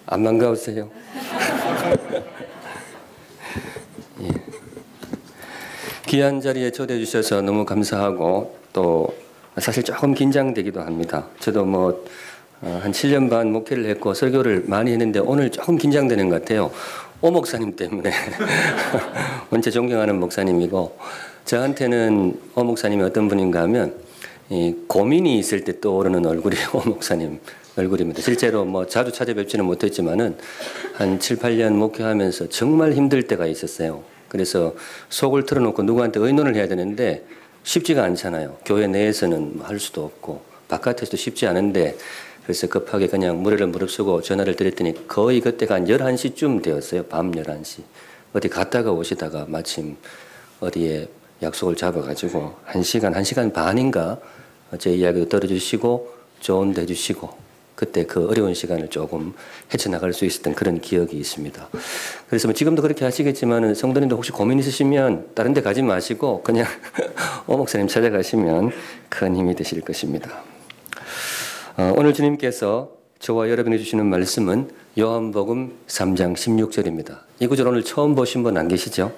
안 반가우세요? 예. 귀한 자리에 초대해 주셔서 너무 감사하고 또 사실 조금 긴장되기도 합니다. 저도 한 7년 반 목회를 했고 설교를 많이 했는데 오늘 조금 긴장되는 것 같아요. 오 목사님 때문에. 원체 존경하는 목사님이고 저한테는 오 목사님이 어떤 분인가 하면 고민이 있을 때 떠오르는 얼굴이 오 목사님 얼굴입니다. 실제로 자주 찾아뵙지는 못했지만은 한 7, 8년 목회하면서 정말 힘들 때가 있었어요. 그래서 속을 틀어놓고 누구한테 의논을 해야 되는데 쉽지가 않잖아요. 교회 내에서는 할 수도 없고 바깥에서도 쉽지 않은데 그래서 급하게 그냥 무례를 무릅쓰고 전화를 드렸더니 거의 그때가 한 11시쯤 되었어요. 밤 11시. 어디 갔다가 오시다가 마침 어디에 약속을 잡아가지고 1시간 반인가 제 이야기도 들어주시고 조언도 해주시고 그때 그 어려운 시간을 조금 헤쳐나갈 수 있었던 그런 기억이 있습니다. 그래서 지금도 그렇게 하시겠지만 성도님도 혹시 고민 있으시면 다른 데 가지 마시고 그냥 오 목사님 찾아가시면 큰 힘이 되실 것입니다. 오늘 주님께서 저와 여러분이 주시는 말씀은 요한복음 3장 16절입니다. 이 구절 오늘 처음 보신 분 안 계시죠?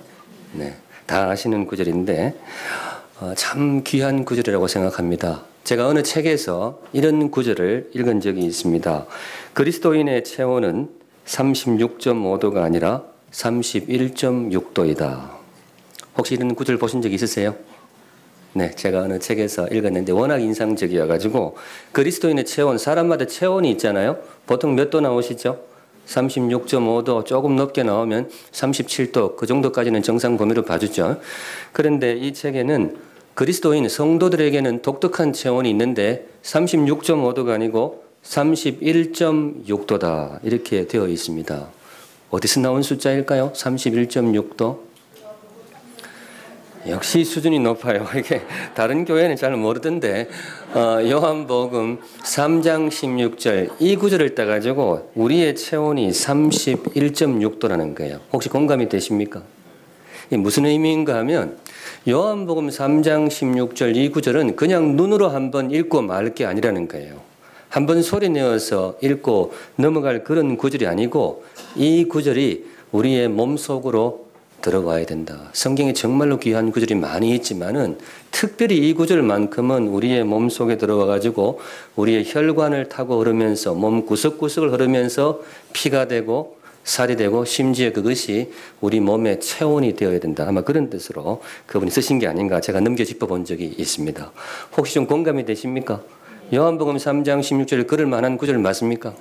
네, 다 아시는 구절인데 참 귀한 구절이라고 생각합니다. 제가 어느 책에서 이런 구절을 읽은 적이 있습니다. 그리스도인의 체온은 36.5도가 아니라 31.6도이다. 혹시 이런 구절 보신 적 있으세요? 네, 제가 어느 책에서 읽었는데 워낙 인상적이어가지고 그리스도인의 체온, 사람마다 체온이 있잖아요. 보통 몇 도 나오시죠? 36.5도 조금 높게 나오면 37도 그 정도까지는 정상 범위로 봐주죠. 그런데 이 책에는 그리스도인 성도들에게는 독특한 체온이 있는데 36.5도가 아니고 31.6도다 이렇게 되어 있습니다. 어디서 나온 숫자일까요? 31.6도? 역시 수준이 높아요. 이게 다른 교회는 잘 모르던데 요한복음 3장 16절 이 구절을 따가지고 우리의 체온이 31.6도라는 거예요. 혹시 공감이 되십니까? 이게 무슨 의미인가 하면 요한복음 3장 16절 이 구절은 그냥 눈으로 한번 읽고 말 게 아니라는 거예요. 한번 소리 내어서 읽고 넘어갈 그런 구절이 아니고 이 구절이 우리의 몸속으로 들어가야 된다. 성경에 정말로 귀한 구절이 많이 있지만은 특별히 이 구절만큼은 우리의 몸속에 들어가 가지고 우리의 혈관을 타고 흐르면서 몸 구석구석을 흐르면서 피가 되고 살이 되고 심지어 그것이 우리 몸의 체온이 되어야 된다. 아마 그런 뜻으로 그분이 쓰신 게 아닌가 제가 넘겨 짚어본 적이 있습니다. 혹시 좀 공감이 되십니까? 요한복음 3장 16절 그럴 만한 구절 맞습니까?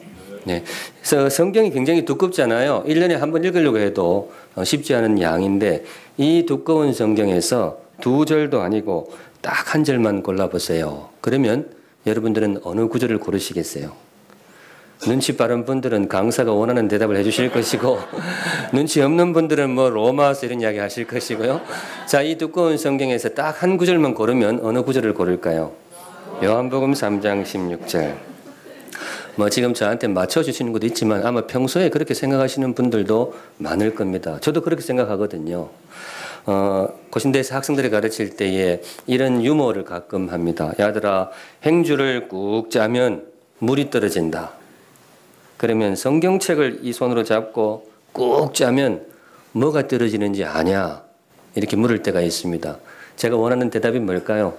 네. 그래서 성경이 굉장히 두껍잖아요. 1년에 한 번 읽으려고 해도 쉽지 않은 양인데 이 두꺼운 성경에서 두 절도 아니고 딱 한 절만 골라보세요. 그러면 여러분들은 어느 구절을 고르시겠어요? 눈치 빠른 분들은 강사가 원하는 대답을 해주실 것이고 눈치 없는 분들은 로마서 이런 이야기 하실 것이고요. 자, 이 두꺼운 성경에서 딱 한 구절만 고르면 어느 구절을 고를까요? 요한복음 3장 16절. 지금 저한테 맞춰주시는 것도 있지만 아마 평소에 그렇게 생각하시는 분들도 많을 겁니다. 저도 그렇게 생각하거든요. 고신대에서 학생들이 가르칠 때에 이런 유머를 가끔 합니다. 야들아, 행주를 꾹 짜면 물이 떨어진다. 그러면 성경책을 이 손으로 잡고 꾹 짜면 뭐가 떨어지는지 아냐? 이렇게 물을 때가 있습니다. 제가 원하는 대답이 뭘까요?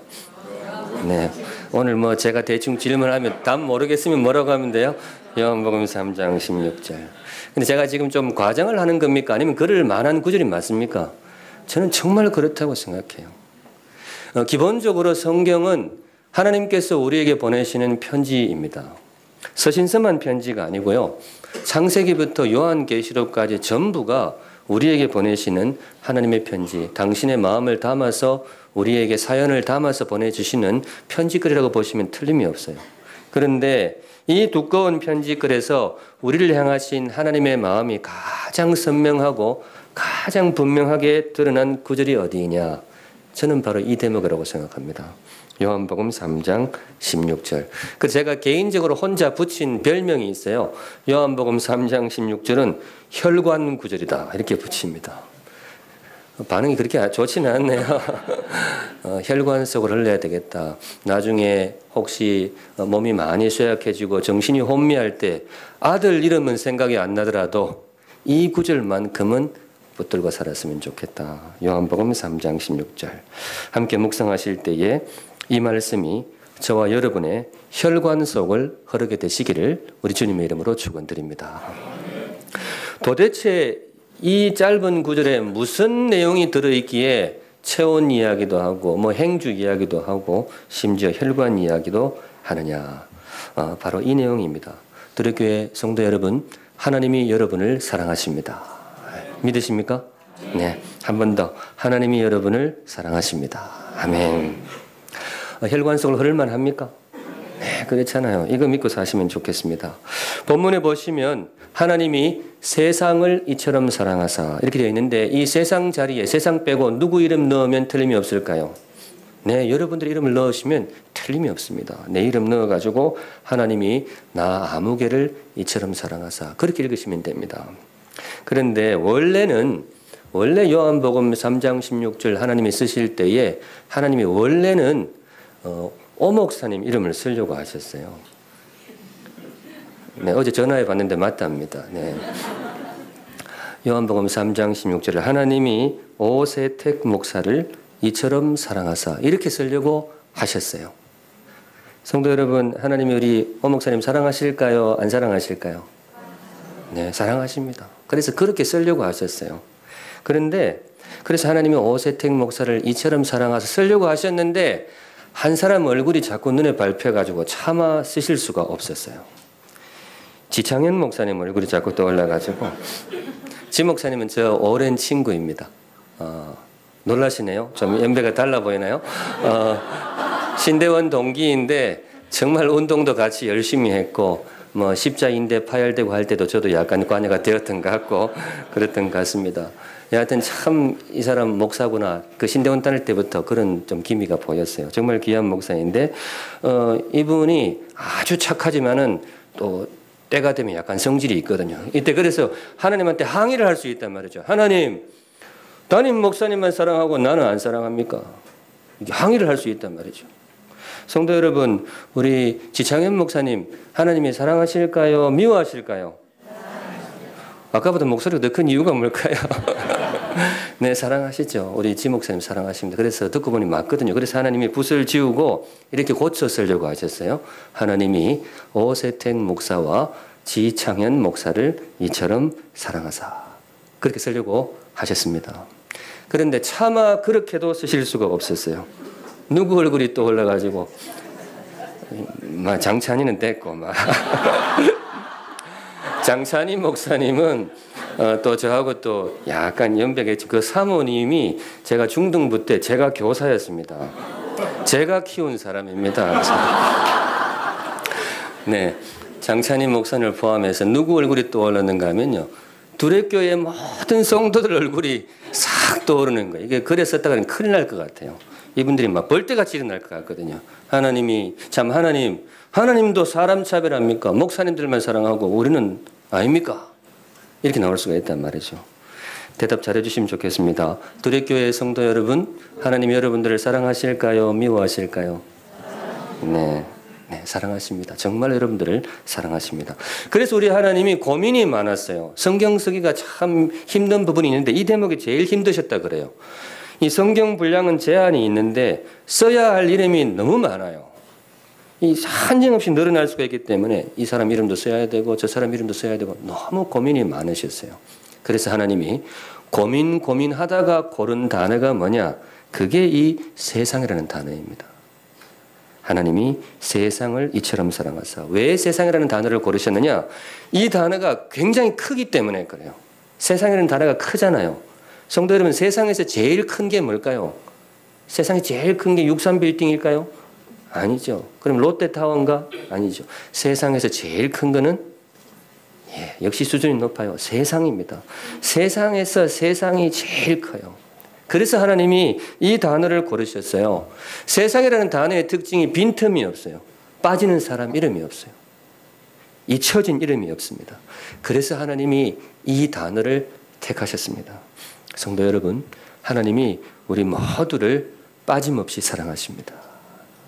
네. 오늘 제가 대충 질문하면 답 모르겠으면 뭐라고 하면 돼요? 요한복음 3장 16절. 근데 제가 지금 좀 과장을 하는 겁니까? 아니면 그럴 만한 구절이 맞습니까? 저는 정말 그렇다고 생각해요. 기본적으로 성경은 하나님께서 우리에게 보내시는 편지입니다. 서신서만 편지가 아니고요. 창세기부터 요한계시록까지 전부가 우리에게 보내시는 하나님의 편지, 당신의 마음을 담아서 우리에게 사연을 담아서 보내주시는 편지글이라고 보시면 틀림이 없어요. 그런데 이 두꺼운 편지글에서 우리를 향하신 하나님의 마음이 가장 선명하고 가장 분명하게 드러난 구절이 어디냐? 저는 바로 이 대목이라고 생각합니다. 요한복음 3장 16절. 그래서 제가 개인적으로 혼자 붙인 별명이 있어요. 요한복음 3장 16절은 혈관 구절이다. 이렇게 붙입니다. 반응이 그렇게 좋지는 않네요. 혈관 속을 흘려야 되겠다. 나중에 혹시 몸이 많이 쇠약해지고 정신이 혼미할 때 아들 이름은 생각이 안 나더라도 이 구절만큼은 붙들고 살았으면 좋겠다. 요한복음 3장 16절. 함께 묵상하실 때에 이 말씀이 저와 여러분의 혈관 속을 흐르게 되시기를 우리 주님의 이름으로 축원드립니다. 도대체 이 짧은 구절에 무슨 내용이 들어있기에 체온 이야기도 하고 뭐 행주 이야기도 하고 심지어 혈관 이야기도 하느냐. 바로 이 내용입니다. 두레교회 성도 여러분, 하나님이 여러분을 사랑하십니다. 믿으십니까? 네, 한 번 더. 하나님이 여러분을 사랑하십니다. 아멘. 혈관 속을 흐를만 합니까? 네, 그렇잖아요. 이거 믿고 사시면 좋겠습니다. 본문에 보시면 하나님이 세상을 이처럼 사랑하사 이렇게 되어 있는데 이 세상 자리에 세상 빼고 누구 이름 넣으면 틀림이 없을까요? 네, 여러분들 이름을 넣으시면 틀림이 없습니다. 내 이름 넣어가지고 하나님이 나 아무개를 이처럼 사랑하사 그렇게 읽으시면 됩니다. 그런데 원래 요한복음 3장 16절 하나님이 쓰실 때에 하나님이 원래는 오목사님 이름을 쓰려고 하셨어요. 네, 어제 전화해 봤는데 맞답니다. 네. 요한복음 3장 16절을 하나님이 오세택 목사를 이처럼 사랑하사 이렇게 쓰려고 하셨어요. 성도 여러분, 하나님이 우리 오 목사님 사랑하실까요? 안 사랑하실까요? 네, 사랑하십니다. 그래서 그렇게 쓰려고 하셨어요. 그래서 하나님이 오세택 목사를 이처럼 사랑하사 쓰려고 하셨는데 한 사람 얼굴이 자꾸 눈에 밟혀가지고 차마 쓰실 수가 없었어요. 지창현 목사님 얼굴이 자꾸 떠올라가지고 지 목사님은 저 오랜 친구입니다. 놀라시네요. 좀 연배가 달라 보이나요? 신대원 동기인데 정말 운동도 같이 열심히 했고 뭐 십자인대 파열되고 할 때도 저도 약간 관여가 되었던 것 같고 그랬던 것 같습니다. 여하튼 참 이 사람 목사구나. 그 신대원 다닐 때부터 그런 좀 기미가 보였어요. 정말 귀한 목사인데 이분이 아주 착하지만은 또 때가 되면 약간 성질이 있거든요. 이때 그래서 하나님한테 항의를 할 수 있단 말이죠. 하나님, 담임 목사님만 사랑하고 나는 안 사랑합니까? 이게 항의를 할 수 있단 말이죠. 성도 여러분, 우리 지창현 목사님 하나님이 사랑하실까요? 미워하실까요? 아까보다 목소리가 더 큰 이유가 뭘까요? 네, 사랑하시죠. 우리 지 목사님 사랑하십니다. 그래서 듣고 보니 맞거든요. 그래서 하나님이 붓을 지우고 이렇게 고쳐 쓰려고 하셨어요. 하나님이 오세택 목사와 지창현 목사를 이처럼 사랑하사 그렇게 쓰려고 하셨습니다. 그런데 차마 그렇게도 쓰실 수가 없었어요. 누구 얼굴이 또 올라가지고 장찬이는 됐고 장찬희 목사님은 또 저하고 또 약간 연배가 있죠. 그 사모님이 제가 중등부 때 제가 교사였습니다. 제가 키운 사람입니다. 네, 장찬희 목사님을 포함해서 누구 얼굴이 떠오르는가 하면요. 두레교의 모든 성도들 얼굴이 싹 떠오르는 거예요. 이게 글에 썼다가는 큰일 날 것 같아요. 이분들이 막 벌떼같이 일어날 것 같거든요. 하나님이 참 하나님도 사람 차별합니까? 목사님들만 사랑하고 우리는 아닙니까? 이렇게 나올 수가 있단 말이죠. 대답 잘해 주시면 좋겠습니다. 두레교회 성도 여러분, 하나님 여러분들을 사랑하실까요? 미워하실까요? 네, 사랑하십니다. 정말 여러분들을 사랑하십니다. 그래서 우리 하나님이 고민이 많았어요. 성경 쓰기가 참 힘든 부분이 있는데 이 대목이 제일 힘드셨다 그래요. 이 성경 분량은 제한이 있는데 써야 할 이름이 너무 많아요. 이 한정없이 늘어날 수가 있기 때문에 이 사람 이름도 써야 되고 저 사람 이름도 써야 되고 너무 고민이 많으셨어요. 그래서 하나님이 고민하다가 고른 단어가 뭐냐? 그게 이 세상이라는 단어입니다. 하나님이 세상을 이처럼 사랑하사. 왜 세상이라는 단어를 고르셨느냐? 이 단어가 굉장히 크기 때문에 그래요. 세상이라는 단어가 크잖아요. 성도 여러분, 세상에서 제일 큰 게 뭘까요? 세상에 제일 큰 게 63빌딩일까요? 아니죠. 그럼 롯데타워인가? 아니죠. 세상에서 제일 큰 거는 역시 수준이 높아요. 세상입니다. 세상에서 세상이 제일 커요. 그래서 하나님이 이 단어를 고르셨어요. 세상이라는 단어의 특징이 빈틈이 없어요. 빠지는 사람 이름이 없어요. 잊혀진 이름이 없습니다. 그래서 하나님이 이 단어를 택하셨습니다. 성도 여러분, 하나님이 우리 모두를 빠짐없이 사랑하십니다.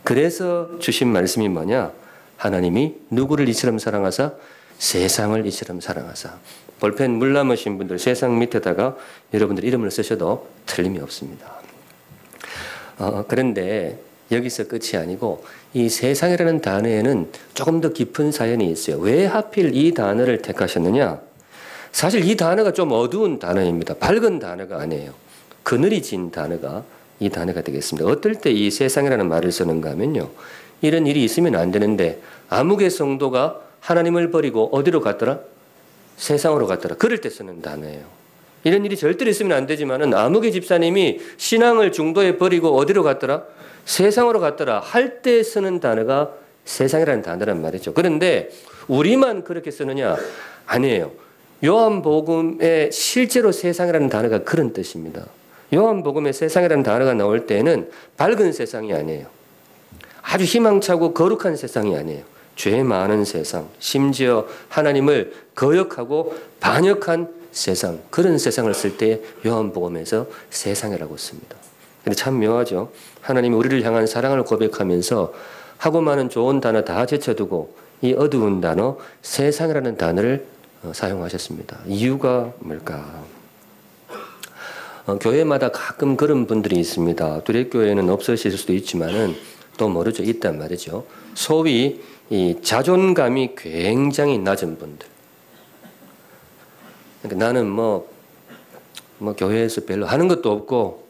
그래서 주신 말씀이 뭐냐? 하나님이 누구를 이처럼 사랑하사? 세상을 이처럼 사랑하사. 볼펜 물 남으신 분들 세상 밑에다가 여러분들 이름을 쓰셔도 틀림이 없습니다. 그런데 여기서 끝이 아니고 이 세상이라는 단어에는 조금 더 깊은 사연이 있어요. 왜 하필 이 단어를 택하셨느냐? 사실 이 단어가 좀 어두운 단어입니다. 밝은 단어가 아니에요. 그늘이 진 단어가 이 단어가 되겠습니다. 어떨 때 이 세상이라는 말을 쓰는가 하면요. 이런 일이 있으면 안 되는데 아무개 성도가 하나님을 버리고 어디로 갔더라? 세상으로 갔더라. 그럴 때 쓰는 단어예요. 이런 일이 절대로 있으면 안 되지만은 아무개 집사님이 신앙을 중도에 버리고 어디로 갔더라? 세상으로 갔더라 할 때 쓰는 단어가 세상이라는 단어란 말이죠. 그런데 우리만 그렇게 쓰느냐? 아니에요. 요한복음에 실제로 세상이라는 단어가 그런 뜻입니다. 요한복음에 세상이라는 단어가 나올 때는 밝은 세상이 아니에요. 아주 희망차고 거룩한 세상이 아니에요. 죄 많은 세상, 심지어 하나님을 거역하고 반역한 세상, 그런 세상을 쓸 때 요한복음에서 세상이라고 씁니다. 근데 참 묘하죠. 하나님이 우리를 향한 사랑을 고백하면서 하고 많은 좋은 단어 다 제쳐두고 이 어두운 단어 세상이라는 단어를 사용하셨습니다. 이유가 뭘까? 교회마다 가끔 그런 분들이 있습니다. 두레교회는 없으실 수도 있지만은 또 모르죠. 있단 말이죠. 소위 이 자존감이 굉장히 낮은 분들. 그러니까 나는 뭐 교회에서 별로 하는 것도 없고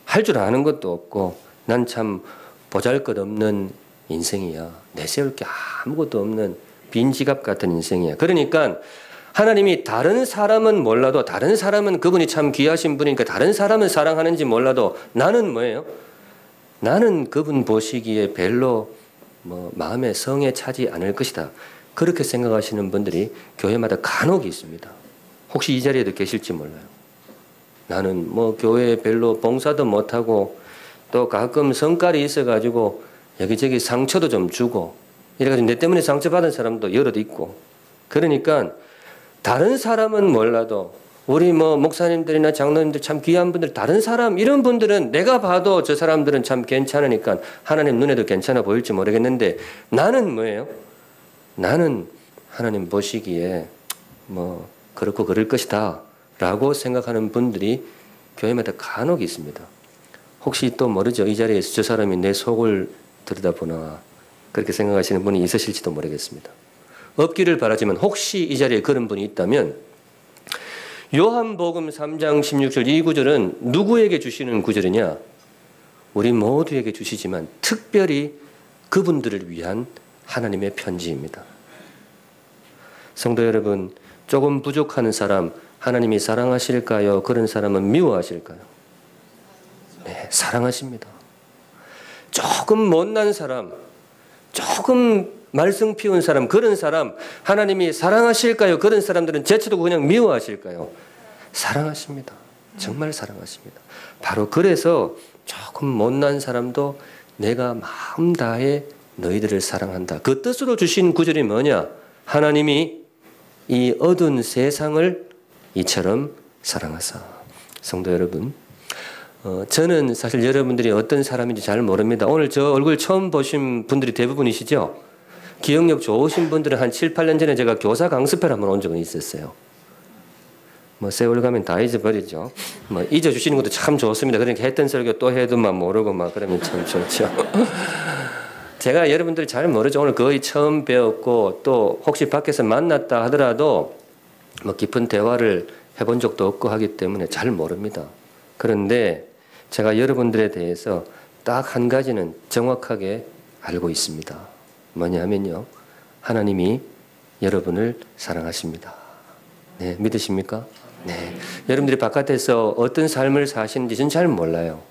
할 줄 아는 것도 없고 난 참 보잘것없는 인생이야. 내세울 게 아무것도 없는 빈 지갑 같은 인생이야. 그러니까 하나님이 다른 사람은 몰라도 다른 사람은 그분이 참 귀하신 분이니까 다른 사람은 사랑하는지 몰라도 나는 뭐예요? 나는 그분 보시기에 별로 마음에 성에 차지 않을 것이다. 그렇게 생각하시는 분들이 교회마다 간혹 있습니다. 혹시 이 자리에도 계실지 몰라요. 나는 교회에 별로 봉사도 못하고 또 가끔 성깔이 있어가지고 여기저기 상처도 좀 주고 이래가지고 내 때문에 상처받은 사람도 여럿 있고 그러니까 다른 사람은 몰라도 우리 목사님들이나 장로님들 참 귀한 분들 다른 사람 이런 분들은 내가 봐도 저 사람들은 참 괜찮으니까 하나님 눈에도 괜찮아 보일지 모르겠는데 나는 뭐예요? 나는 하나님 보시기에 그렇고 그럴 것이다 라고 생각하는 분들이 교회마다 간혹 있습니다. 혹시 또 모르죠. 이 자리에서 저 사람이 내 속을 들여다보나 그렇게 생각하시는 분이 있으실지도 모르겠습니다. 없기를 바라지만 혹시 이 자리에 그런 분이 있다면 요한복음 3장 16절 이 구절은 누구에게 주시는 구절이냐? 우리 모두에게 주시지만 특별히 그분들을 위한 하나님의 편지입니다. 성도 여러분, 조금 부족한 사람 하나님이 사랑하실까요? 그런 사람은 미워하실까요? 네, 사랑하십니다. 조금 못난 사람, 조금 말썽 피운 사람, 그런 사람 하나님이 사랑하실까요? 그런 사람들은 제쳐두고 그냥 미워하실까요? 사랑하십니다. 정말 사랑하십니다. 바로 그래서 조금 못난 사람도 내가 마음 다해 너희들을 사랑한다. 그 뜻으로 주신 구절이 뭐냐? 하나님이 이 어두운 세상을 이처럼 사랑하사. 성도 여러분, 저는 사실 여러분들이 어떤 사람인지 잘 모릅니다. 오늘 저 얼굴 처음 보신 분들이 대부분이시죠? 기억력 좋으신 분들은 한 7, 8년 전에 제가 교사 강습회를 한번 온 적은 있었어요. 세월 가면 다 잊어버리죠. 잊어주시는 것도 참 좋습니다. 그러니까 했던 설교 또 해도만 모르고 그러면 참 좋죠. 제가 여러분들 잘 모르죠. 오늘 거의 처음 배웠고 또 혹시 밖에서 만났다 하더라도 깊은 대화를 해본 적도 없고 하기 때문에 잘 모릅니다. 그런데 제가 여러분들에 대해서 딱 한 가지는 정확하게 알고 있습니다. 뭐냐면요. 하나님이 여러분을 사랑하십니다. 네, 믿으십니까? 네. 여러분들이 바깥에서 어떤 삶을 사시는지 저는 잘 몰라요.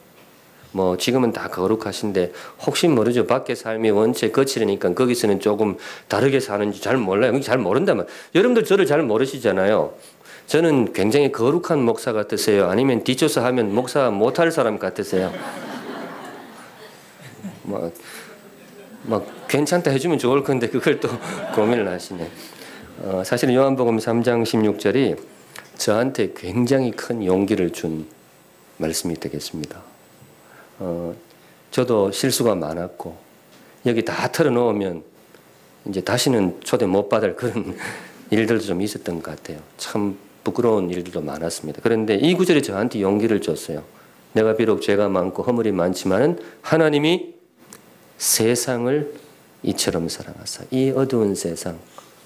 지금은 다 거룩하신데 혹시 모르죠. 밖의 삶이 원체 거칠으니까 거기서는 조금 다르게 사는지 잘 몰라요. 잘 모른다면 여러분들 저를 잘 모르시잖아요. 저는 굉장히 거룩한 목사 같으세요? 아니면 뒷조사하면 목사 못할 사람 같으세요? 괜찮다 해주면 좋을 건데 그걸 또 고민을 하시네. 사실은 요한복음 3장 16절이 저한테 굉장히 큰 용기를 준 말씀이 되겠습니다. 저도 실수가 많았고 여기 다 털어놓으면 이제 다시는 초대 못 받을 그런 일들도 좀 있었던 것 같아요. 참 부끄러운 일들도 많았습니다. 그런데 이 구절이 저한테 용기를 줬어요. 내가 비록 죄가 많고 허물이 많지만은 하나님이 세상을 이처럼 사랑하사, 이 어두운 세상,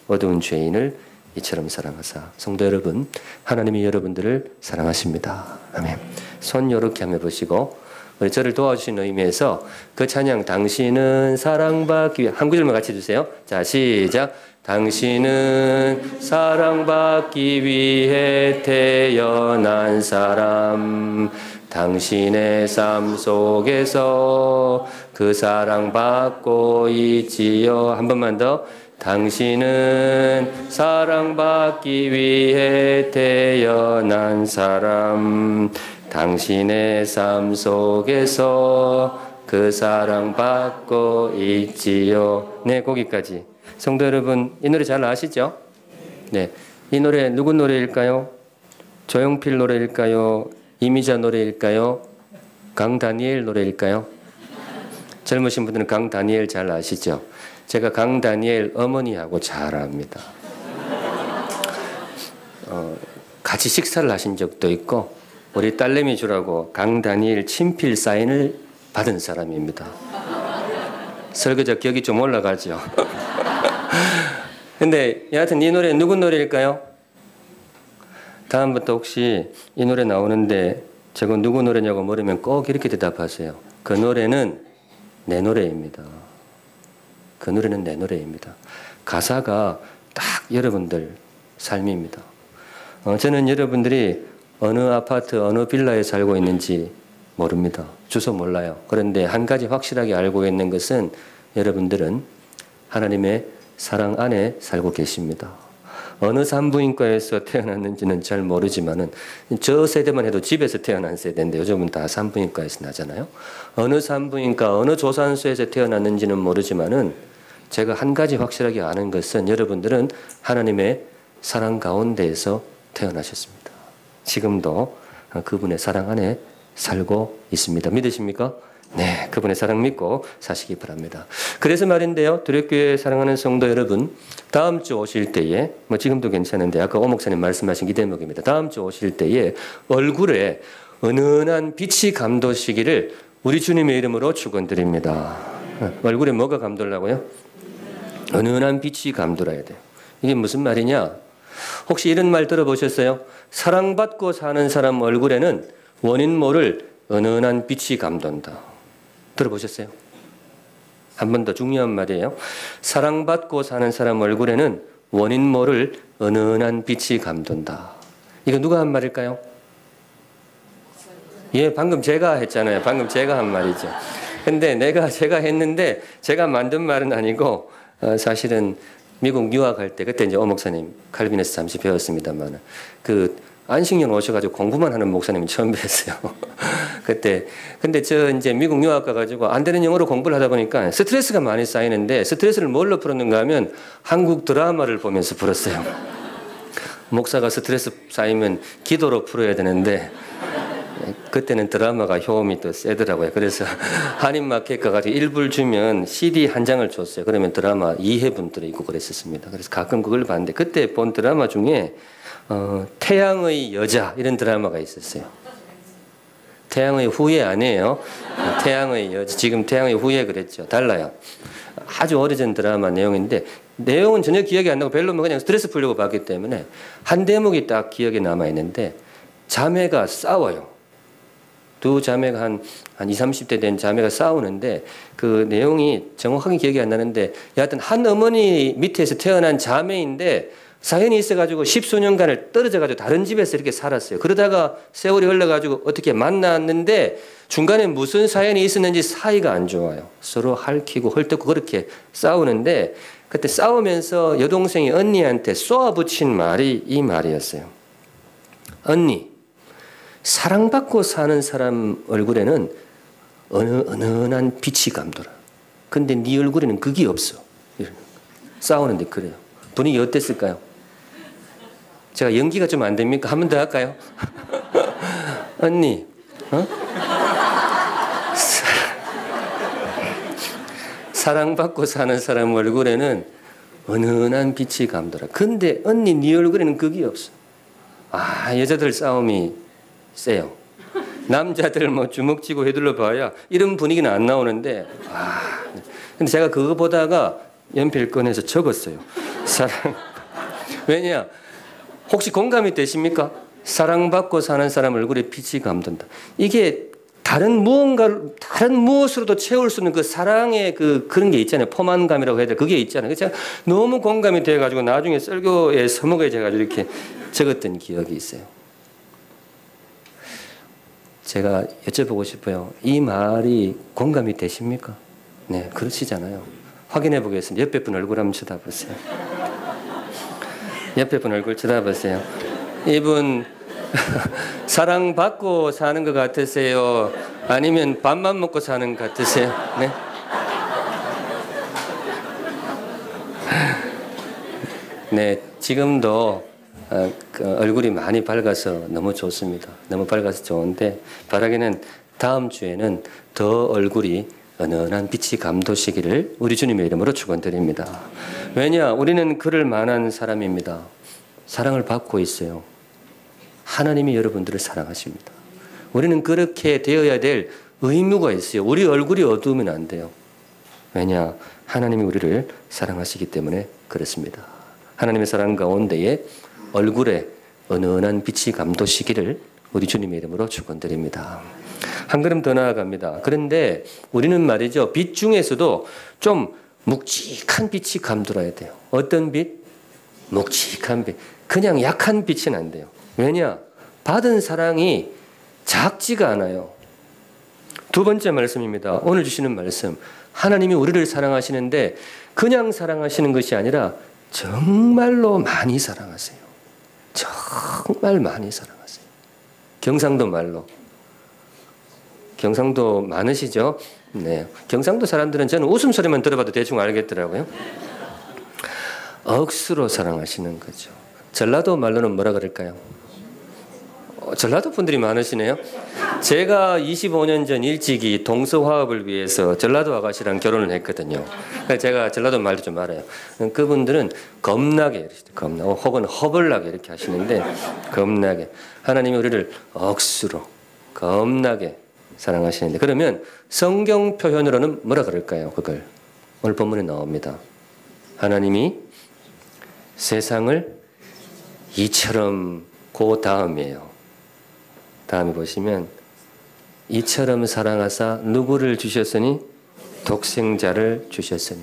어두운 죄인을 이처럼 사랑하사. 성도 여러분, 하나님이 여러분들을 사랑하십니다. 아멘. 손 이렇게 한번 보시고 우리 저를 도와주신 의미에서 그 찬양, 당신은 사랑받기 위해, 한 구절만 같이 해주세요. 자, 시작. 당신은 사랑받기 위해 태어난 사람, 당신의 삶 속에서 그 사랑받고 있지요. 한 번만 더. 당신은 사랑받기 위해 태어난 사람, 당신의 삶 속에서 그 사랑받고 있지요. 네, 거기까지. 성도 여러분, 이 노래 잘 아시죠? 네, 이 노래 누구 노래일까요? 조용필 노래일까요? 이미자 노래일까요? 강다니엘 노래일까요? 젊으신 분들은 강다니엘 잘 아시죠? 제가 강다니엘 어머니하고 잘 압니다. 같이 식사를 하신 적도 있고 우리 딸내미 주라고 강다니엘 친필 사인을 받은 사람입니다. 설교자 격이 좀 올라가죠. 근데 여하튼 이 노래 누구 노래일까요? 다음부터 혹시 이 노래 나오는데 저거 누구 노래냐고 물으면 꼭 이렇게 대답하세요. 그 노래는 내 노래입니다. 그 노래는 내 노래입니다. 가사가 딱 여러분들 삶입니다. 저는 여러분들이 어느 아파트, 어느 빌라에 살고 있는지 모릅니다. 주소 몰라요. 그런데 한 가지 확실하게 알고 있는 것은 여러분들은 하나님의 사랑 안에 살고 계십니다. 어느 산부인과에서 태어났는지는 잘 모르지만은 저 세대만 해도 집에서 태어난 세대인데 요즘은 다 산부인과에서 나잖아요. 어느 산부인과, 어느 조산소에서 태어났는지는 모르지만은 제가 한 가지 확실하게 아는 것은 여러분들은 하나님의 사랑 가운데에서 태어나셨습니다. 지금도 그분의 사랑 안에 살고 있습니다. 믿으십니까? 네, 그분의 사랑 믿고 사시기 바랍니다. 그래서 말인데요, 두렵교회 사랑하는 성도 여러분, 다음 주 오실 때에, 뭐 지금도 괜찮은데 아까 오 목사님 말씀하신 이 대목입니다. 다음 주 오실 때에 얼굴에 은은한 빛이 감도시기를 우리 주님의 이름으로 축원드립니다. 얼굴에 뭐가 감돌라고요? 은은한 빛이 감돌아야 돼요. 이게 무슨 말이냐? 혹시 이런 말 들어보셨어요? 사랑받고 사는 사람 얼굴에는 원인 모를 은은한 빛이 감돈다. 들어보셨어요? 한 번 더 중요한 말이에요. 사랑받고 사는 사람 얼굴에는 원인 모를 은은한 빛이 감돈다. 이거 누가 한 말일까요? 예, 방금 제가 했잖아요. 방금 제가 한 말이죠. 근데 제가 했는데 제가 만든 말은 아니고 사실은 미국 유학할 때 그때 이제 오 목사님 칼빈에서 잠시 배웠습니다만 그 안식년 오셔가지고 공부만 하는 목사님이 처음 뵀어요. 그때 근데 저 이제 미국 유학 가가지고 안 되는 영어로 공부를 하다 보니까 스트레스가 많이 쌓이는데 스트레스를 뭘로 풀었는가 하면 한국 드라마를 보면서 풀었어요. 목사가 스트레스 쌓이면 기도로 풀어야 되는데 그때는 드라마가 효험이 또 세더라고요. 그래서 한인마켓 가가지고 1불 주면 CD 한 장을 줬어요. 그러면 드라마 2회분 들어있고 그랬었습니다. 그래서 가끔 그걸 봤는데 그때 본 드라마 중에 태양의 여자 이런 드라마가 있었어요. 태양의 후예 아니에요. 태양의 여자. 지금 태양의 후예 그랬죠. 달라요. 아주 오래전 드라마 내용인데 내용은 전혀 기억이 안 나고 별로 그냥 스트레스 풀려고 봤기 때문에 한 대목이 딱 기억에 남아있는데 자매가 싸워요. 두 자매가 한 20, 30대 된 자매가 싸우는데 그 내용이 정확하게 기억이 안 나는데 여하튼 한 어머니 밑에서 태어난 자매인데 사연이 있어가지고 10수년간을 떨어져가지고 다른 집에서 이렇게 살았어요. 그러다가 세월이 흘러가지고 어떻게 만났는데 중간에 무슨 사연이 있었는지 사이가 안 좋아요. 서로 핥히고 헐뜯고 그렇게 싸우는데 그때 싸우면서 여동생이 언니한테 쏘아붙인 말이 이 말이었어요. 언니, 사랑받고 사는 사람 얼굴에는 은은한 빛이 감돌아. 근데 네 얼굴에는 그게 없어. 싸우는데 그래요. 분위기 어땠을까요? 제가 연기가 좀 안 됩니까? 한 번 더 할까요? 언니, 사랑받고 사는 사람 얼굴에는 은은한 빛이 감돌아. 근데 언니 네 얼굴에는 그게 없어. 여자들 싸움이 세요. 남자들 뭐 주먹 쥐고 휘둘러 봐야 이런 분위기는 안 나오는데 근데 제가 그거 보다가 연필 꺼내서 적었어요. 사랑. 왜냐? 혹시 공감이 되십니까? 사랑받고 사는 사람 얼굴에 빛이 감돈다. 이게 다른 무엇으로도 채울 수 있는 그 사랑의 그런 게 있잖아요. 포만감이라고 해야 돼. 그게 있잖아요. 그래서 제가 너무 공감이 돼가지고 나중에 설교에 서먹에 제가지고 이렇게 적었던 기억이 있어요. 제가 여쭤보고 싶어요. 이 말이 공감이 되십니까? 네, 그러시잖아요. 확인해 보겠습니다. 옆에 분 얼굴 한번 쳐다보세요. 옆에 분 얼굴 쳐다보세요. 이분 사랑받고 사는 것 같으세요? 아니면 밥만 먹고 사는 것 같으세요? 네? 네, 지금도 얼굴이 많이 밝아서 너무 좋습니다. 너무 밝아서 좋은데 바라기는 다음 주에는 더 얼굴이 은은한 빛이 감도시기를 우리 주님의 이름으로 축원드립니다. 왜냐? 우리는 그럴 만한 사람입니다. 사랑을 받고 있어요. 하나님이 여러분들을 사랑하십니다. 우리는 그렇게 되어야 될 의무가 있어요. 우리 얼굴이 어두우면 안 돼요. 왜냐? 하나님이 우리를 사랑하시기 때문에 그렇습니다. 하나님의 사랑 가운데에 얼굴에 은은한 빛이 감도시기를 우리 주님의 이름으로 축원드립니다. 한 걸음 더 나아갑니다. 그런데 우리는 말이죠. 빛 중에서도 좀 묵직한 빛이 감돌아야 돼요. 어떤 빛? 묵직한 빛. 그냥 약한 빛은 안 돼요. 왜냐? 받은 사랑이 작지가 않아요. 두 번째 말씀입니다. 오늘 주시는 말씀. 하나님이 우리를 사랑하시는데 그냥 사랑하시는 것이 아니라 정말로 많이 사랑하세요. 정말 많이 사랑하세요. 경상도 말로. 경상도 많으시죠? 네. 경상도 사람들은 저는 웃음소리만 들어봐도 대충 알겠더라고요. 억수로 사랑하시는 거죠. 전라도 말로는 뭐라 그럴까요? 전라도 분들이 많으시네요. 제가 25년 전 일찍이 동서화합을 위해서 전라도 아가씨랑 결혼을 했거든요. 제가 전라도 말도 좀 알아요. 그분들은 겁나게 이러시죠. 겁나 혹은 허벌나게 이렇게 하시는데 겁나게 하나님이 우리를 억수로 겁나게 사랑하시는데 그러면 성경 표현으로는 뭐라 그럴까요? 그걸 오늘 본문에 나옵니다. 하나님이 세상을 이처럼 그 다음이에요. 다음에 보시면 이처럼 사랑하사 누구를 주셨으니 독생자를 주셨으니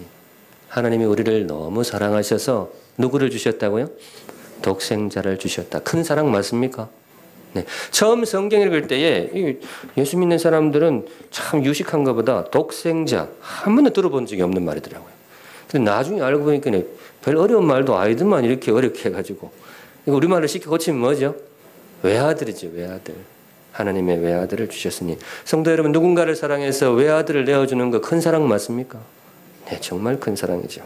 하나님이 우리를 너무 사랑하셔서 누구를 주셨다고요? 독생자를 주셨다. 큰 사랑 맞습니까? 네. 처음 성경 읽을 때에 예수 믿는 사람들은 참 유식한 것보다 독생자 한 번도 들어본 적이 없는 말이더라고요. 근데 나중에 알고 보니까 별 어려운 말도 아이들만 이렇게 어렵게 해가지고 우리말을 쉽게 고치면 뭐죠? 외아들이죠. 외아들. 하나님의 외아들을 주셨으니 성도 여러분 누군가를 사랑해서 외아들을 내어주는 거 큰 사랑 맞습니까? 네, 정말 큰 사랑이죠.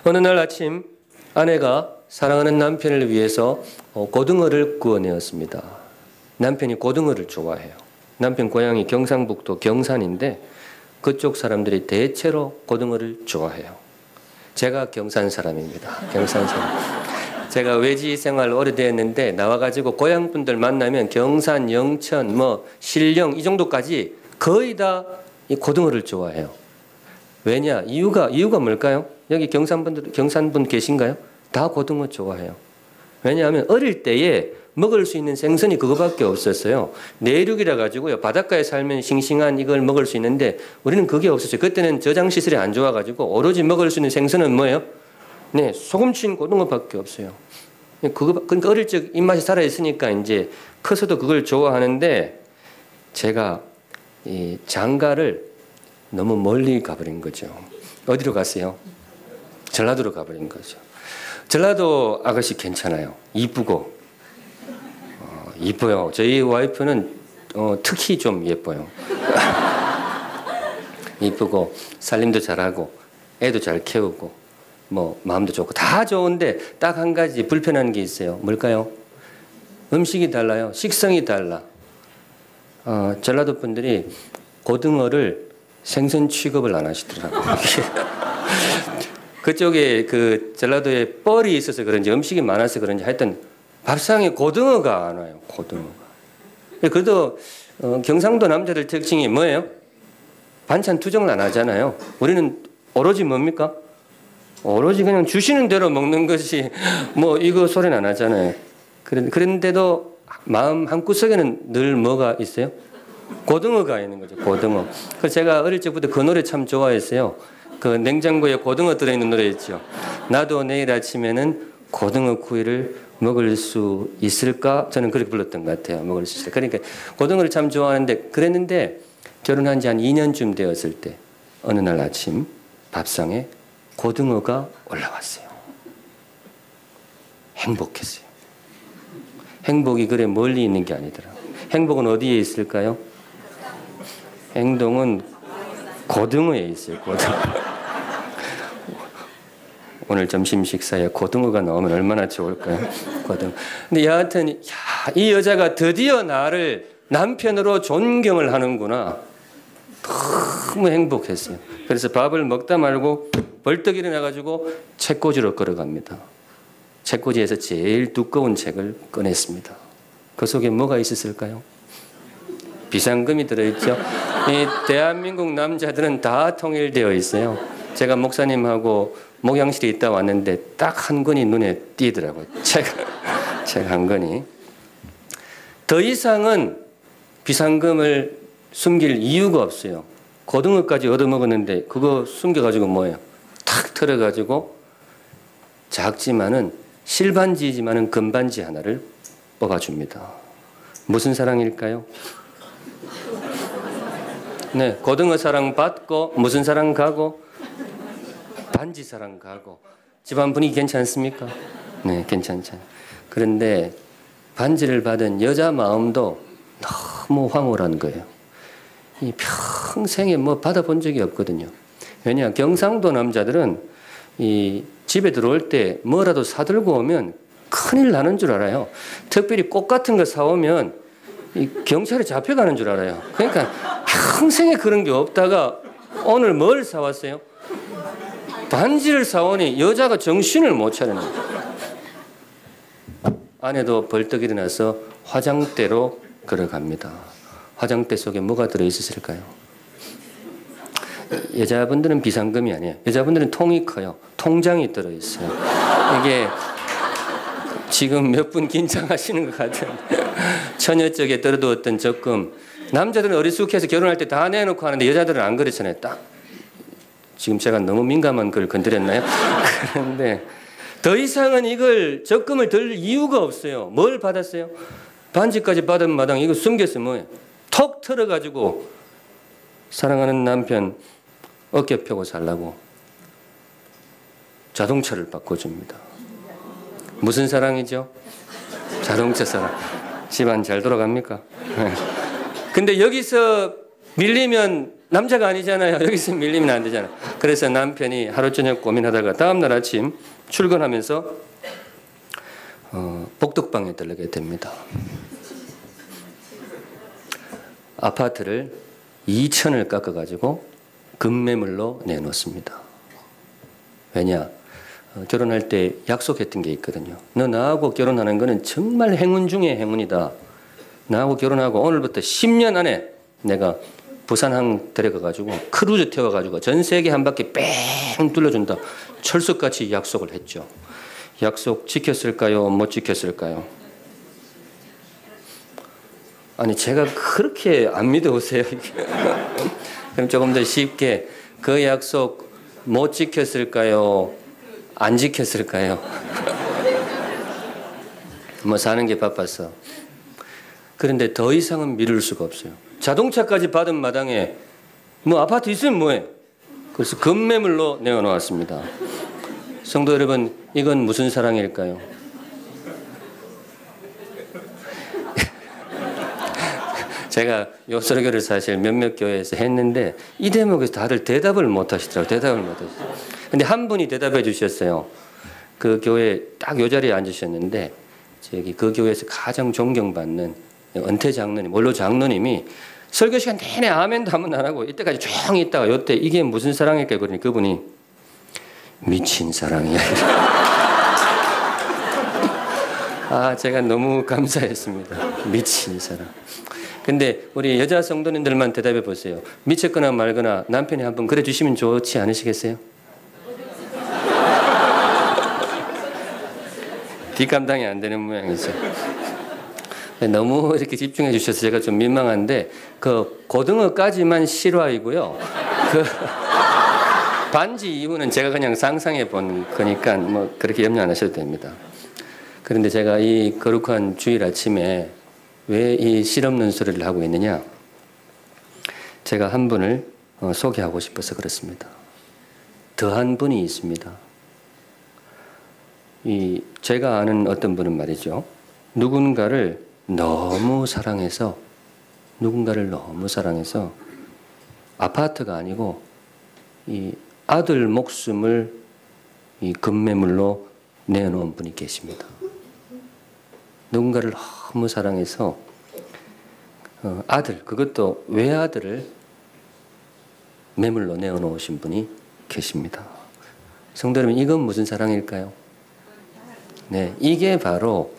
어느 날 아침 아내가 사랑하는 남편을 위해서 고등어를 구워내었습니다. 남편이 고등어를 좋아해요. 남편 고향이 경상북도 경산인데 그쪽 사람들이 대체로 고등어를 좋아해요. 제가 경산 사람입니다. 경산 사람. 제가 외지 생활 오래됐는데 나와가지고 고향 분들 만나면 경산, 영천, 신령 이 정도까지 거의 다 이 고등어를 좋아해요. 왜냐? 이유가 뭘까요? 여기 경산분 계신가요? 다 고등어 좋아해요. 왜냐하면 어릴 때에 먹을 수 있는 생선이 그거밖에 없었어요. 내륙이라 가지고요. 바닷가에 살면 싱싱한 이걸 먹을 수 있는데 우리는 그게 없었어요. 그때는 저장 시설이 안 좋아가지고 오로지 먹을 수 있는 생선은 뭐예요? 네, 소금친 고등어밖에 없어요. 그러니까 어릴 적 입맛이 살아 있으니까 이제 커서도 그걸 좋아하는데 제가 이 장가를 너무 멀리 가버린 거죠. 어디로 갔어요? 전라도로 가버린 거죠. 전라도 아가씨 괜찮아요. 이쁘고 이뻐요. 저희 와이프는 특히 좀 예뻐요. 이쁘고 살림도 잘하고 애도 잘 키우고 마음도 좋고 다 다 좋은데 딱 한 가지 불편한 게 있어요. 뭘까요? 음식이 달라요. 식성이 달라. 전라도 분들이 고등어를 생선 취급을 안 하시더라고요. 그쪽에 그 전라도에 뻘이 있어서 그런지 음식이 많아서 그런지 하여튼 밥상에 고등어가 안 와요. 고등어가. 그래도 경상도 남자들 특징이 뭐예요? 반찬 투정을 안 하잖아요. 우리는 오로지 뭡니까? 오로지 그냥 주시는 대로 먹는 것이 뭐 이거 소리는 안 하잖아요. 그런데도 마음 한구석에는 늘 뭐가 있어요? 고등어가 있는 거죠. 고등어. 그래서 제가 어릴 적부터 그 노래 참 좋아했어요. 그 냉장고에 고등어 들어있는 노래 있죠. 나도 내일 아침에는 고등어 구이를 먹을 수 있을까? 저는 그렇게 불렀던 것 같아요. 먹을 수 있을까? 그러니까 고등어를 참 좋아하는데 그랬는데 결혼한 지 한 2년쯤 되었을 때 어느 날 아침 밥상에 고등어가 올라왔어요. 행복했어요. 행복이 그래 멀리 있는 게 아니더라. 행복은 어디에 있을까요? 행동은 고등어에 있어요. 고등어. 오늘 점심 식사에 고등어가 나오면 얼마나 좋을까요? 고등어. 근데 여하튼 이 여자가 드디어 나를 남편으로 존경을 하는구나. 너무 행복했어요. 그래서 밥을 먹다 말고 벌떡 일어나가지고 책꽂이로 걸어갑니다. 책꽂이에서 제일 두꺼운 책을 꺼냈습니다. 그 속에 뭐가 있었을까요? 비상금이 들어있죠. 이 대한민국 남자들은 다 통일되어 있어요. 제가 목사님하고 목양실에 있다 왔는데 딱 한 권이 눈에 띄더라고요. 책 한 권이. 더 이상은 비상금을 숨길 이유가 없어요. 고등어까지 얻어먹었는데 그거 숨겨가지고 뭐예요? 탁 털어가지고 작지만은 실반지이지만은 금반지 하나를 뽑아줍니다. 무슨 사랑일까요? 네, 고등어 사랑 받고 무슨 사랑 가고 반지 사랑 가고 집안 분위기 괜찮습니까? 네, 괜찮잖아요. 그런데 반지를 받은 여자 마음도 너무 황홀한 거예요. 이 평생에 뭐 받아본 적이 없거든요. 왜냐, 경상도 남자들은 이 집에 들어올 때 뭐라도 사들고 오면 큰일 나는 줄 알아요. 특별히 꽃 같은 거 사오면 이 경찰에 잡혀가는 줄 알아요. 그러니까 평생에 그런 게 없다가 오늘 뭘 사왔어요? 반지를 사오니 여자가 정신을 못 차리는 거예요. 아내도 벌떡 일어나서 화장대로 걸어갑니다. 화장대 속에 뭐가 들어있었을까요? 여자분들은 비상금이 아니에요. 여자분들은 통이 커요. 통장이 들어있어요. 이게 지금 몇 분 긴장하시는 것 같은 처녀 쪽에 떨어두었던 적금. 남자들은 어리숙해서 결혼할 때 다 내놓고 하는데 여자들은 안 그렇잖아요. 딱 지금 제가 너무 민감한 걸 건드렸나요? 그런데 더 이상은 이걸 적금을 들 이유가 없어요. 뭘 받았어요? 반지까지 받은 마당 이거 숨겼으면 뭐예요? 톡 털어가지고 사랑하는 남편 어깨 펴고 살라고 자동차를 바꿔줍니다. 무슨 사랑이죠? 자동차 사랑. 집안 잘 돌아갑니까? 근데 여기서 밀리면 남자가 아니잖아요. 여기서 밀리면 안 되잖아요. 그래서 남편이 하루 저녁 고민하다가 다음날 아침 출근하면서 복덕방에 들르게 됩니다. 아파트를 2천을 깎아가지고 금매물로 내놓습니다. 왜냐? 결혼할 때 약속했던 게 있거든요. 너 나하고 결혼하는 거는 정말 행운 중에 행운이다. 나하고 결혼하고 오늘부터 10년 안에 내가 부산항 데려가가지고 크루즈 태워가지고 전 세계 한 바퀴 뺑 둘러준다. 철석같이 약속을 했죠. 약속 지켰을까요? 못 지켰을까요? 아니 제가 그렇게 안 믿어오세요. 그럼 조금 더 쉽게 그 약속 못 지켰을까요? 안 지켰을까요? 뭐 사는 게 바빠서. 그런데 더 이상은 미룰 수가 없어요. 자동차까지 받은 마당에 뭐 아파트 있으면 뭐해? 그래서 금매물로 내어놓았습니다. 성도 여러분, 이건 무슨 사랑일까요? 제가 요 설교를 사실 몇몇 교회에서 했는데 이 대목에서 다들 대답을 못 하시더라고요. 대답을 못 하시더라고요. 근데 한 분이 대답해 주셨어요. 그 교회 딱 요 자리에 앉으셨는데 저기 그 교회에서 가장 존경받는 은퇴 장로님, 원로 장로님이 설교 시간 내내 아멘도 한 번 안 하고 이때까지 조용히 있다가 요때 이게 무슨 사랑일까 그러니 그분이 미친 사랑이야. 아, 제가 너무 감사했습니다. 미친 사랑. 근데 우리 여자 성도님들만 대답해 보세요. 미쳤거나 말거나 남편이 한번 그래 주시면 좋지 않으시겠어요? 뒷감당이 안 되는 모양이죠. 너무 이렇게 집중해 주셔서 제가 좀 민망한데 그 고등어까지만 실화이고요. 그 반지 이후는 제가 그냥 상상해 본 거니까 뭐 그렇게 염려 안 하셔도 됩니다. 그런데 제가 이 거룩한 주일 아침에 왜 이 실없는 소리를 하고 있느냐? 제가 한 분을 소개하고 싶어서 그렇습니다. 더한 분이 있습니다. 제가 아는 어떤 분은 말이죠. 누군가를 너무 사랑해서 아파트가 아니고 이 아들 목숨을 이 금매물로 내놓은 분이 계십니다. 누군가를 너무 사랑해서 아들, 그것도 외아들을 매물로 내어놓으신 분이 계십니다. 성도 여러분, 이건 무슨 사랑일까요? 네, 이게 바로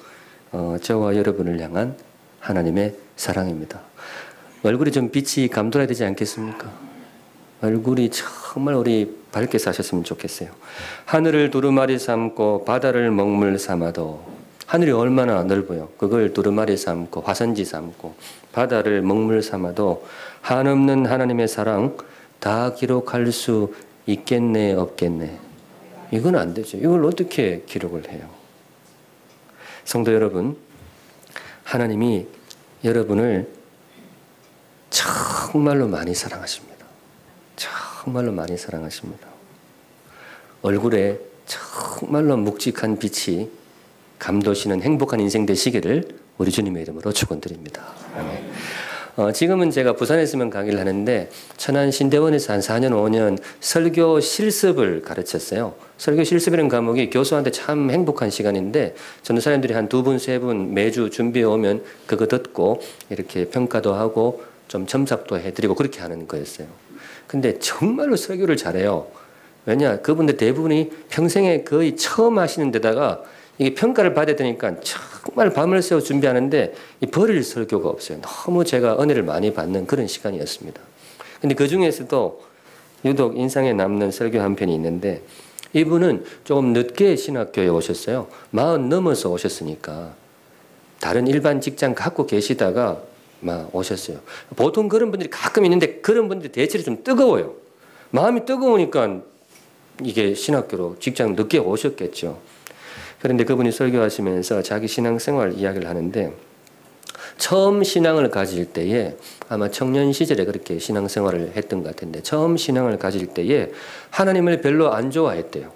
저와 여러분을 향한 하나님의 사랑입니다. 얼굴이 좀 빛이 감돌아야 되지 않겠습니까? 얼굴이 정말 우리 밝게 사셨으면 좋겠어요. 하늘을 두루마리 삼고 바다를 먹물 삼아도 하늘이 얼마나 넓어요. 그걸 두루마리 삼고 화선지 삼고 바다를 먹물 삼아도 한없는 하나님의 사랑 다 기록할 수 있겠네 없겠네. 이건 안 되죠. 이걸 어떻게 기록을 해요? 성도 여러분, 하나님이 여러분을 정말로 많이 사랑하십니다. 정말로 많이 사랑하십니다. 얼굴에 정말로 묵직한 빛이 감도시는 행복한 인생 되시기를 우리 주님의 이름으로 축원드립니다. 지금은 제가 부산에 있으면 강의를 하는데 천안 신대원에서 한 4년 5년 설교 실습을 가르쳤어요. 설교 실습이라는 과목이 교수한테 참 행복한 시간인데 전도사님들이 한 2분, 3분 매주 준비해 오면 그거 듣고 이렇게 평가도 하고 좀 첨삭도 해드리고 그렇게 하는 거였어요. 근데 정말로 설교를 잘해요. 왜냐? 그분들 대부분이 평생에 거의 처음 하시는 데다가 이게 평가를 받아야 되니까 정말 밤을 새워 준비하는데 버릴 설교가 없어요. 너무 제가 은혜를 많이 받는 그런 시간이었습니다. 근데 그 중에서도 유독 인상에 남는 설교 한 편이 있는데 이분은 조금 늦게 신학교에 오셨어요. 40 넘어서 오셨으니까 다른 일반 직장 갖고 계시다가 막 오셨어요. 보통 그런 분들이 가끔 있는데 그런 분들이 대체로 좀 뜨거워요. 마음이 뜨거우니까 이게 신학교로 직장 늦게 오셨겠죠. 그런데 그분이 설교하시면서 자기 신앙생활 이야기를 하는데 처음 신앙을 가질 때에 아마 청년 시절에 그렇게 신앙생활을 했던 것 같은데 처음 신앙을 가질 때에 하나님을 별로 안 좋아했대요.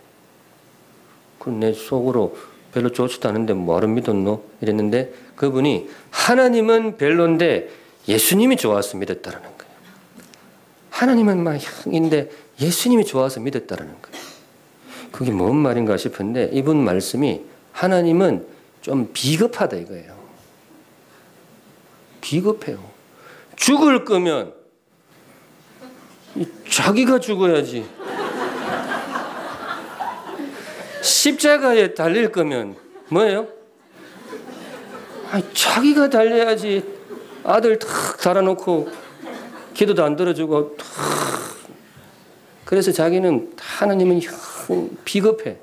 내 속으로 별로 좋지도 않은데 뭐를 믿었노? 이랬는데 그분이 하나님은 별론데 예수님이 좋아서 믿었다라는 거예요. 하나님은 막 향인데 예수님이 좋아서 믿었다라는 거예요. 그게 뭔 말인가 싶은데 이분 말씀이 하나님은 좀 비겁하다 이거예요. 비겁해요. 죽을 거면 자기가 죽어야지. 십자가에 달릴 거면 뭐예요? 자기가 달려야지. 아들 탁 달아놓고 기도도 안 들어주고 탁. 그래서 자기는 하나님은 비겁해.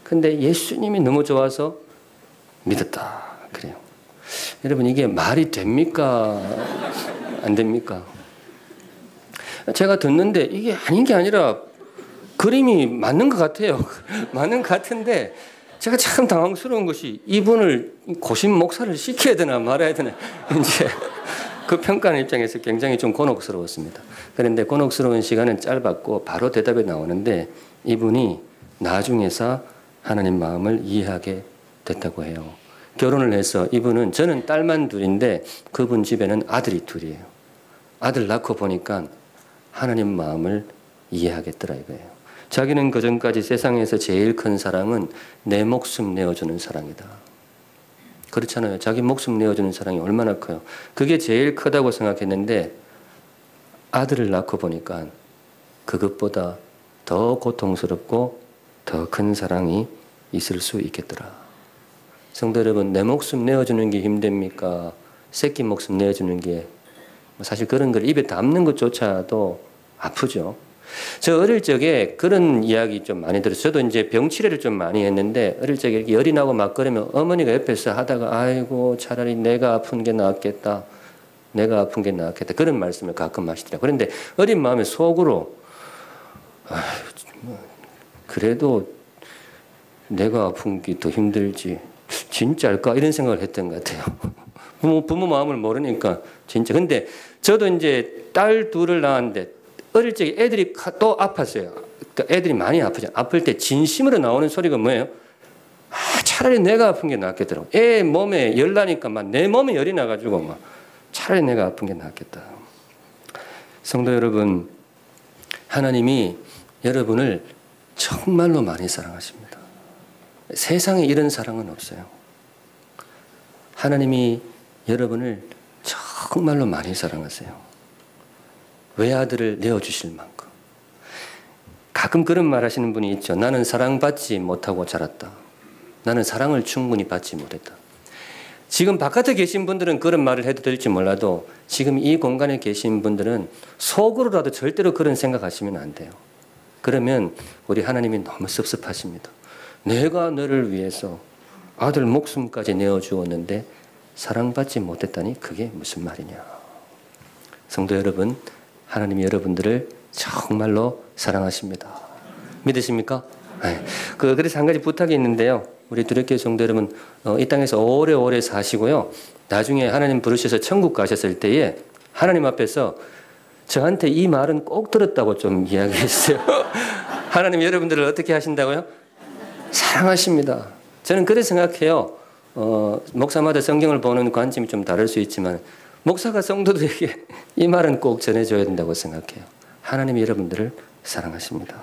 근데 예수님이 너무 좋아서 믿었다. 그래요. 여러분 이게 말이 됩니까? 안 됩니까? 제가 듣는데 이게 아닌 게 아니라 그림이 맞는 것 같아요. 맞는 것 같은데 제가 참 당황스러운 것이 이분을 고심 목사를 시켜야 되나 말아야 되나 이제 그 평가하는 입장에서 굉장히 좀 곤혹스러웠습니다. 그런데 곤혹스러운 시간은 짧았고 바로 대답이 나오는데 이분이 나중에서 하나님 마음을 이해하게 됐다고 해요. 결혼을 해서 이분은 저는 딸만 둘인데 그분 집에는 아들이 둘이에요. 아들 낳고 보니까 하나님 마음을 이해하겠더라 이거예요. 자기는 그전까지 세상에서 제일 큰 사랑은 내 목숨 내어주는 사랑이다. 그렇잖아요. 자기 목숨 내어주는 사랑이 얼마나 커요. 그게 제일 크다고 생각했는데 아들을 낳고 보니까 그것보다 더 고통스럽고 더 큰 사랑이 있을 수 있겠더라. 성도 여러분, 내 목숨 내어주는 게 힘듭니까? 새끼 목숨 내어주는 게 사실 그런 걸 입에 담는 것조차도 아프죠. 저 어릴 적에 그런 이야기 좀 많이 들었어요. 저도 이제 병치레를 좀 많이 했는데 어릴 적에 이렇게 열이 나고 막 그러면 어머니가 옆에서 하다가 아이고 차라리 내가 아픈 게 낫겠다. 내가 아픈 게 낫겠다. 그런 말씀을 가끔 하시더라고요. 그런데 어린 마음에 속으로 그래도 내가 아픈 게 더 힘들지. 진짜일까? 이런 생각을 했던 것 같아요. 부모 마음을 모르니까 진짜. 근데 저도 이제 딸 둘을 낳았는데 어릴 적에 애들이 또 아팠어요. 그러니까 애들이 많이 아프죠. 아플 때 진심으로 나오는 소리가 뭐예요? 차라리 내가 아픈 게 낫겠더라고. 애 몸에 열 나니까 막 내 몸에 열이 나가지고 막 차라리 내가 아픈 게 낫겠다. 성도 여러분, 하나님이 여러분을 정말로 많이 사랑하십니다. 세상에 이런 사랑은 없어요. 하나님이 여러분을 정말로 많이 사랑하세요. 외아들을 내어주실 만큼. 가끔 그런 말 하시는 분이 있죠. 나는 사랑받지 못하고 자랐다. 나는 사랑을 충분히 받지 못했다. 지금 바깥에 계신 분들은 그런 말을 해도 될지 몰라도 지금 이 공간에 계신 분들은 속으로라도 절대로 그런 생각하시면 안 돼요. 그러면 우리 하나님이 너무 섭섭하십니다. 내가 너를 위해서 아들 목숨까지 내어주었는데 사랑받지 못했다니 그게 무슨 말이냐. 성도 여러분, 하나님이 여러분들을 정말로 사랑하십니다. 믿으십니까? 네. 그래서 한 가지 부탁이 있는데요. 우리 두렵교회 성도 여러분, 이 땅에서 오래오래 사시고요. 나중에 하나님 부르셔서 천국 가셨을 때에 하나님 앞에서 저한테 이 말은 꼭 들었다고 좀 이야기했어요. 하나님 여러분들을 어떻게 하신다고요? 사랑하십니다. 저는 그렇게 생각해요. 목사마다 성경을 보는 관점이 좀 다를 수 있지만 목사가 성도들에게 이 말은 꼭 전해줘야 된다고 생각해요. 하나님이 여러분들을 사랑하십니다.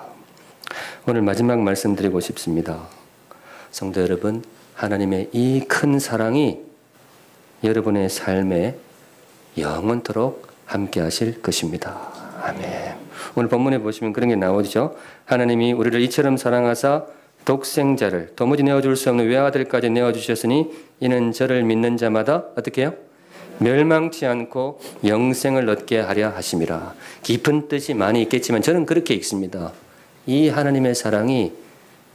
오늘 마지막 말씀드리고 싶습니다. 성도 여러분, 하나님의 이 큰 사랑이 여러분의 삶에 영원토록 함께 하실 것입니다. 아멘. 오늘 본문에 보시면 그런 게 나오죠. 하나님이 우리를 이처럼 사랑하사 독생자를 도무지 내어줄 수 없는 외아들까지 내어주셨으니 이는 저를 믿는 자마다 어떻게 해요? 멸망치 않고 영생을 얻게 하려 하심이라. 깊은 뜻이 많이 있겠지만 저는 그렇게 읽습니다. 이 하나님의 사랑이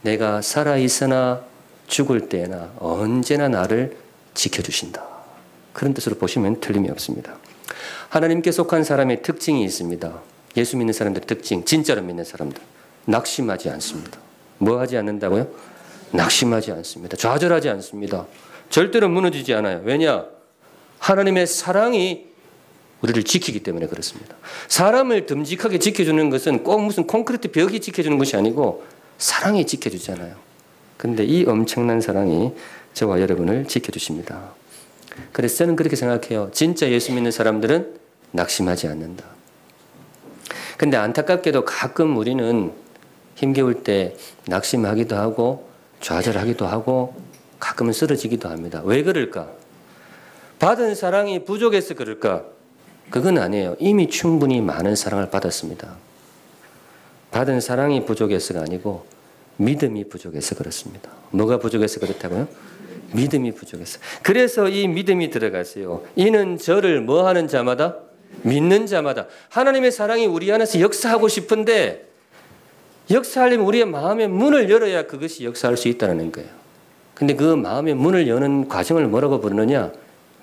내가 살아있으나 죽을 때나 언제나 나를 지켜주신다. 그런 뜻으로 보시면 틀림이 없습니다. 하나님께 속한 사람의 특징이 있습니다. 예수 믿는 사람들의 특징, 진짜로 믿는 사람들. 낙심하지 않습니다. 뭐 하지 않는다고요? 낙심하지 않습니다. 좌절하지 않습니다. 절대로 무너지지 않아요. 왜냐? 하나님의 사랑이 우리를 지키기 때문에 그렇습니다. 사람을 듬직하게 지켜주는 것은 꼭 무슨 콘크리트 벽이 지켜주는 것이 아니고 사랑이 지켜주잖아요. 그런데 이 엄청난 사랑이 저와 여러분을 지켜주십니다. 그래서 저는 그렇게 생각해요. 진짜 예수 믿는 사람들은 낙심하지 않는다. 근데 안타깝게도 가끔 우리는 힘겨울 때 낙심하기도 하고 좌절하기도 하고 가끔은 쓰러지기도 합니다. 왜 그럴까? 받은 사랑이 부족해서 그럴까? 그건 아니에요. 이미 충분히 많은 사랑을 받았습니다. 받은 사랑이 부족해서가 아니고 믿음이 부족해서 그렇습니다. 뭐가 부족해서 그렇다고요? 믿음이 부족해서. 그래서 이 믿음이 들어갔어요. 이는 저를 뭐 하는 자마다? 믿는 자마다. 하나님의 사랑이 우리 안에서 역사하고 싶은데 역사하려면 우리의 마음의 문을 열어야 그것이 역사할 수 있다는 거예요. 근데 그 마음의 문을 여는 과정을 뭐라고 부르느냐?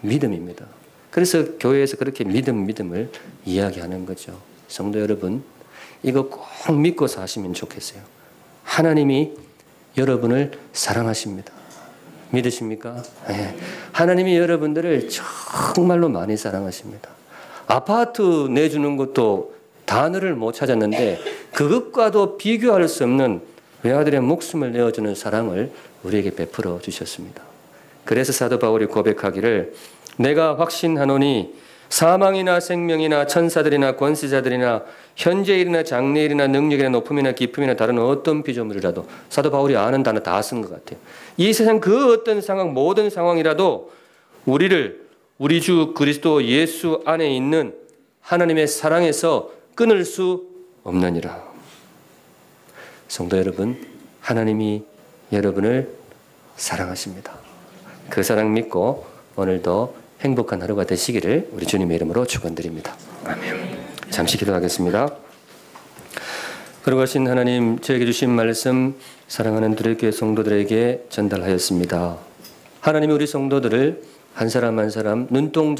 믿음입니다. 그래서 교회에서 그렇게 믿음을 이야기하는 거죠. 성도 여러분, 이거 꼭 믿고 사시면 좋겠어요. 하나님이 여러분을 사랑하십니다. 믿으십니까? 네. 하나님이 여러분들을 정말로 많이 사랑하십니다. 아파트 내주는 것도 단어를 못 찾았는데 그것과도 비교할 수 없는 외아들의 목숨을 내어주는 사랑을 우리에게 베풀어 주셨습니다. 그래서 사도 바울이 고백하기를 내가 확신하노니 사망이나 생명이나 천사들이나 권세자들이나 현재일이나 장래일이나 능력이나 높음이나 깊음이나 다른 어떤 피조물이라도 사도 바울이 아는 단어 다 쓴 것 같아요. 이 세상 그 어떤 상황, 모든 상황이라도 우리를 우리 주 그리스도 예수 안에 있는 하나님의 사랑에서 끊을 수 없느니라. 성도 여러분, 하나님이 여러분을 사랑하십니다. 그 사랑 믿고 오늘도 행복한 하루가 되시기를 우리 주님의 이름으로 축원드립니다. 아멘. 잠시 기도하겠습니다. 거룩하신 하나님, 저에게 주신 말씀 사랑하는 두레교회 성도들에게 전달하였습니다. 하나님이 우리 성도들을 한 사람 한 사람 눈동자